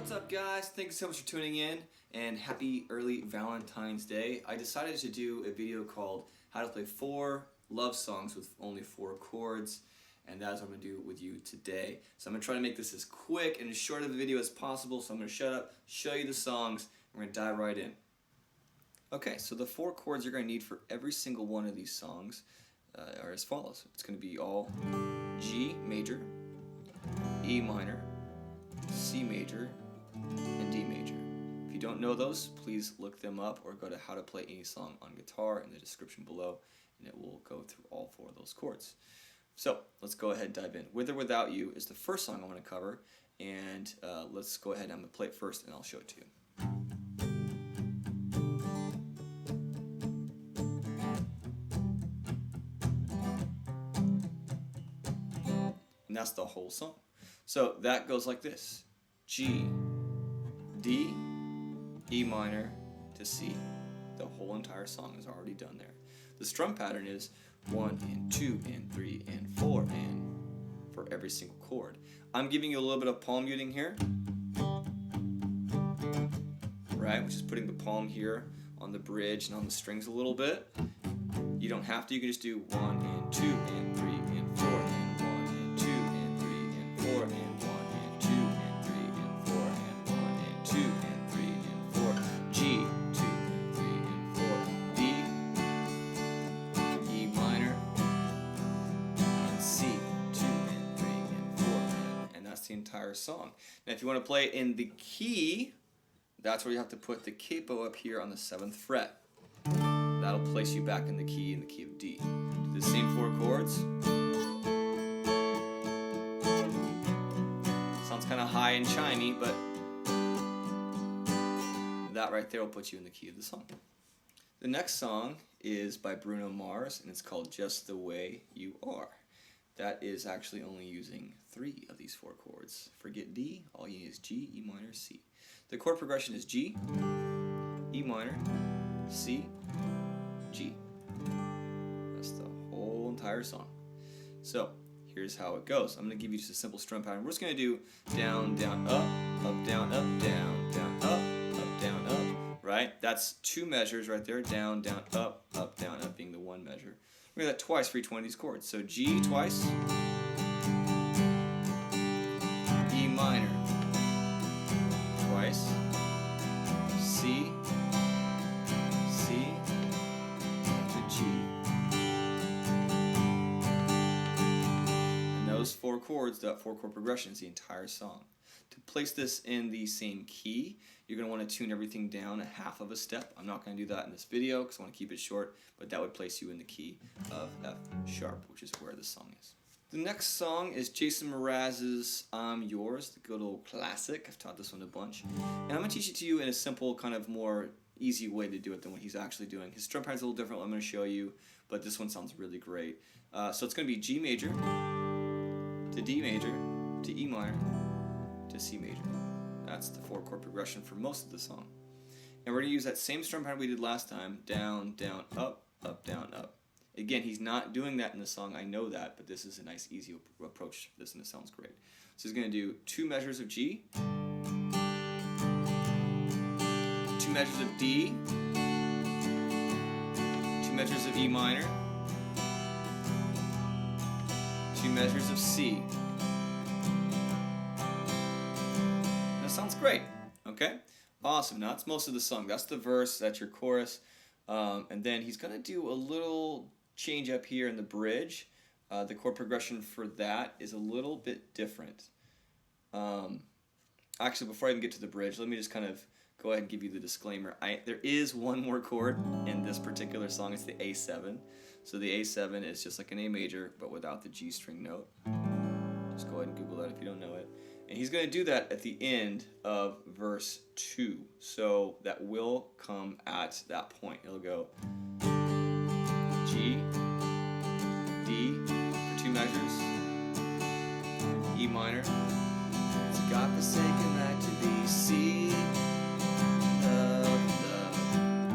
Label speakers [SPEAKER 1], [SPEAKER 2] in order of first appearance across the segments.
[SPEAKER 1] What's up, guys? Thanks so much for tuning in, and happy early Valentine's Day. I decided to do a video called how to play 4 love songs with only 4 chords, and that's what I'm going to do with you today. So I'm going to try to make this as quick and as short of a video as possible, so I'm going to shut up, show you the songs, and we're going to dive right in. Okay, so the 4 chords you're going to need for every single one of these songs are as follows. It's going to be all G major, E minor, C major, and D major. If you don't know those, please look them up or go to How to Play Any Song on Guitar in the description below, and it will go through all 4 of those chords. So let's go ahead and dive in. With or Without You is the first song I want to cover, and let's go ahead and I'm going to play it first and I'll show it to you. And that's the whole song. So that goes like this: G, D, E minor to C. The whole entire song is already done there. The strum pattern is 1 and 2 and 3 and 4 and for every single chord. I'm giving you a little bit of palm muting here, right? Which is putting the palm here on the bridge and on the strings a little bit. You don't have to. You can just do 1 and 2 and 3 and 4 and 1 and 2 and 3 and 4 and 1 and 2 and 3 and 4 and 1 and 2 and 3 and 4. G, 2 and 3 and 4. D, E minor, and C, 2 and 3 and 4. And that's the entire song. Now if you want to play it in the key, that's where you have to put the capo up here on the 7th fret. That'll place you back in the key of D. Do the same 4 chords. Sounds kind of high and chimey, but that right there will put you in the key of the song. The next song is by Bruno Mars, and it's called Just the Way You Are. That is actually only using 3 of these 4 chords. Forget D, all you need is G, E minor, C. The chord progression is G, E minor, C, G. That's the whole entire song. So here's how it goes. I'm going to give you just a simple strum pattern. We're just going to do down, down, up, down, up, down, down, up, down, up. Right? That's 2 measures right there. Down, down, up, down, up being the 1 measure. We're going to do that twice for each one of these chords. So G twice, E minor twice, C, C, G. And those 4 chords, that 4 chord progression is the entire song. To place this in the same key, you're going to want to tune everything down a half of a step. I'm not going to do that in this video because I want to keep it short, but that would place you in the key of F sharp, which is where the song is. The next song is Jason Mraz's I'm Yours, the good old classic. I've taught this one a bunch. And I'm going to teach it to you in a simple, kind of more easy way to do it than what he's actually doing. His strum pattern's a little different, I'm going to show you, but this one sounds really great. So it's going to be G major to D major to E minor to C major. That's the 4 chord progression for most of the song. And we're going to use that same strum pattern we did last time, down, down, up, down, up. Again, he's not doing that in the song, I know that, but this is a nice, easy approach to this, and it sounds great. So he's going to do 2 measures of G, 2 measures of D, 2 measures of E minor, 2 measures of C. That sounds great, okay? Awesome. Now that's most of the song. That's the verse, that's your chorus, and then he's going to do a little change up here in the bridge. The chord progression for that is a little bit different. Actually, before I even get to the bridge, let me just kind of go ahead and give you the disclaimer. There is one more chord in this particular song. It's the A7. So the A7 is just like an A major, but without the G string note. Just go ahead and Google that if you don't know it. And he's going to do that at the end of verse 2. So that will come at that point. It'll go G, D for 2 measures, E minor, it's God-forsaken right to be C, love, love.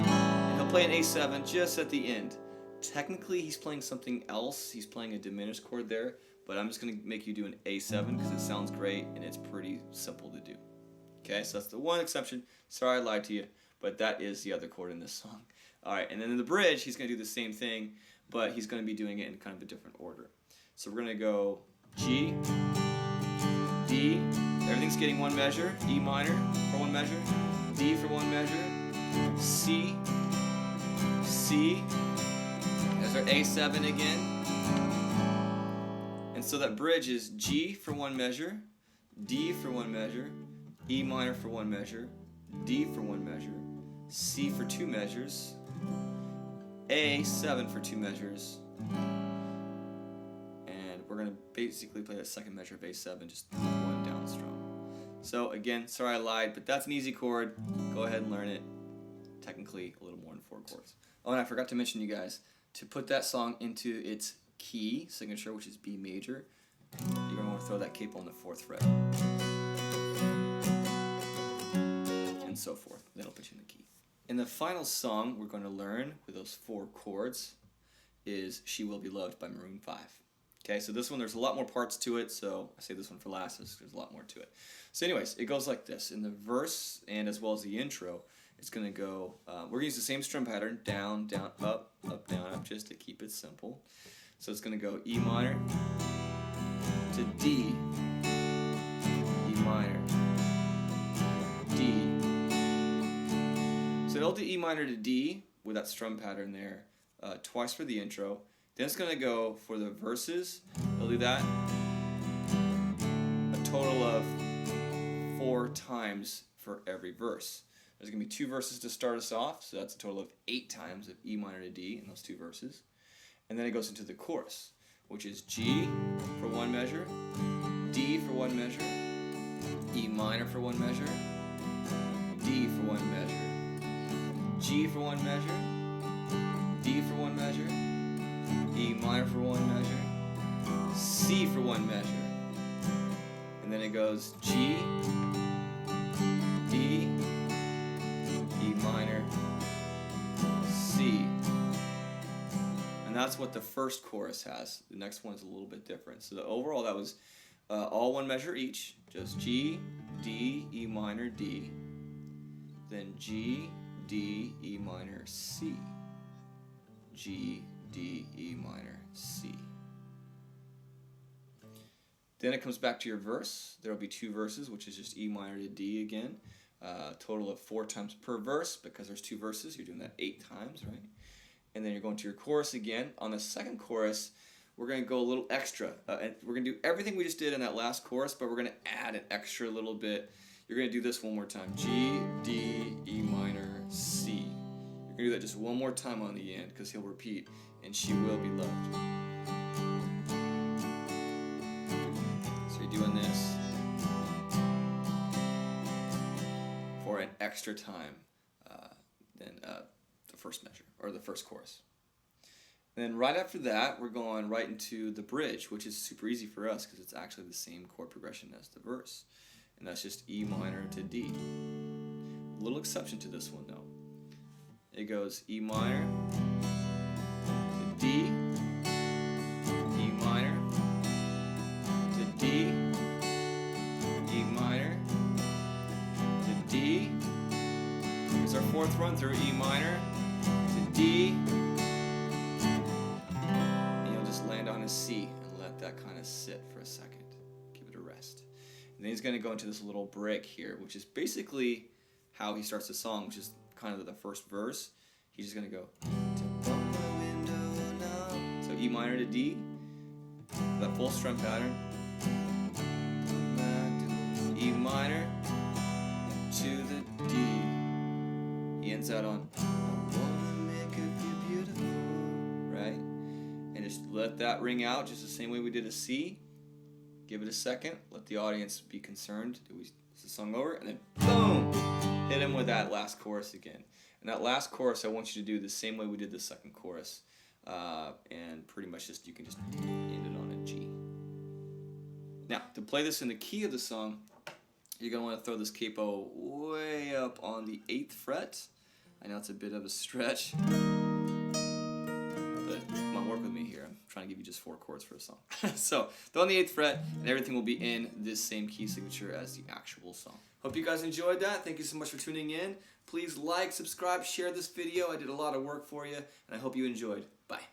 [SPEAKER 1] And he'll play an A7 just at the end. Technically he's playing something else, he's playing a diminished chord there, but I'm just going to make you do an A7 because it sounds great and it's pretty simple to do. Okay, so that's the one exception. Sorry I lied to you, but that is the other chord in this song. Alright, and then in the bridge, he's going to do the same thing, but he's going to be doing it in kind of a different order. So we're going to go G, D, everything's getting one measure, E minor for one measure, D for one measure, C, C, there's our A7 again. And so that bridge is G for one measure, D for one measure, E minor for one measure, D for one measure, C for two measures, A7 for two measures, and we're going to basically play that second measure of A7 just one down strum. So again, sorry I lied, but that's an easy chord. Go ahead and learn it. Technically a little more than 4 chords. Oh, and I forgot to mention, you guys, to put that song into its key signature, which is B major, you're going to want to throw that capo on the 4th fret. And so forth. Then it'll put you in the key. And the final song we're going to learn with those 4 chords is She Will Be Loved by Maroon 5. Okay, so this one, there's a lot more parts to it, so I say this one for last, there's a lot more to it. So anyways, it goes like this. In the verse, and as well as the intro, it's going to go, we're going to use the same strum pattern, down, down, up, down, up, just to keep it simple. So it's going to go E minor to D, E minor, D. So it'll do E minor to D with that strum pattern there, twice for the intro. Then it's going to go for the verses. It'll do that a total of 4 times for every verse. There's going to be 2 verses to start us off, so that's a total of 8 times of E minor to D in those 2 verses. And then it goes into the chorus, which is G for one measure, D for one measure, E minor for one measure, D for one measure, G for one measure, D for one measure, E minor for one measure, C for one measure, and then it goes G, D, E minor, C. And that's what the first chorus has. The next one's a little bit different. So the overall, that was all one measure each, just G, D, E minor, D, then G, D, E minor, C, G, D, E minor, C. Then it comes back to your verse. There will be 2 verses, which is just E minor to D again. Total of 4 times per verse, because there's 2 verses. You're doing that 8 times, right? And then you're going to your chorus again. On the second chorus, we're going to go a little extra. And we're going to do everything we just did in that last chorus, but we're going to add an extra little bit. You're going to do this one more time. G, D, E minor, C. You're going to do that just one more time on the end, because he'll repeat, and she will be loved. So you're doing this for an extra time than the first measure, or the first chorus. And then right after that, we're going right into the bridge, which is super easy for us because it's actually the same chord progression as the verse. And that's just E minor to D. A little exception to this one though. It goes E minor to D, E minor to D, E minor to D. Here's our 4th run through, E minor to D. And you'll just land on a C and let that kind of sit for a second. Give it a rest. And then he's going to go into this little break here, which is basically how he starts the song, which is kind of the first verse. He's just going to go, so E minor to D, that full strum pattern, E minor to the D. He ends out on, I wanna make you beautiful, right? And just let that ring out just the same way we did a C. Give it a second, let the audience be concerned. Is the song over? And then boom! Hit him with that last chorus again. And that last chorus, I want you to do the same way we did the second chorus. And pretty much just, you can just end it on a G. Now, to play this in the key of the song, you're going to want to throw this capo way up on the 8th fret. I know it's a bit of a stretch, but come on, work with me here. I'm trying to give you just 4 chords for a song. So throw on the 8th fret, and everything will be in this same key signature as the actual song. Hope you guys enjoyed that. Thank you so much for tuning in. Please like, subscribe, share this video. I did a lot of work for you, and I hope you enjoyed. Bye.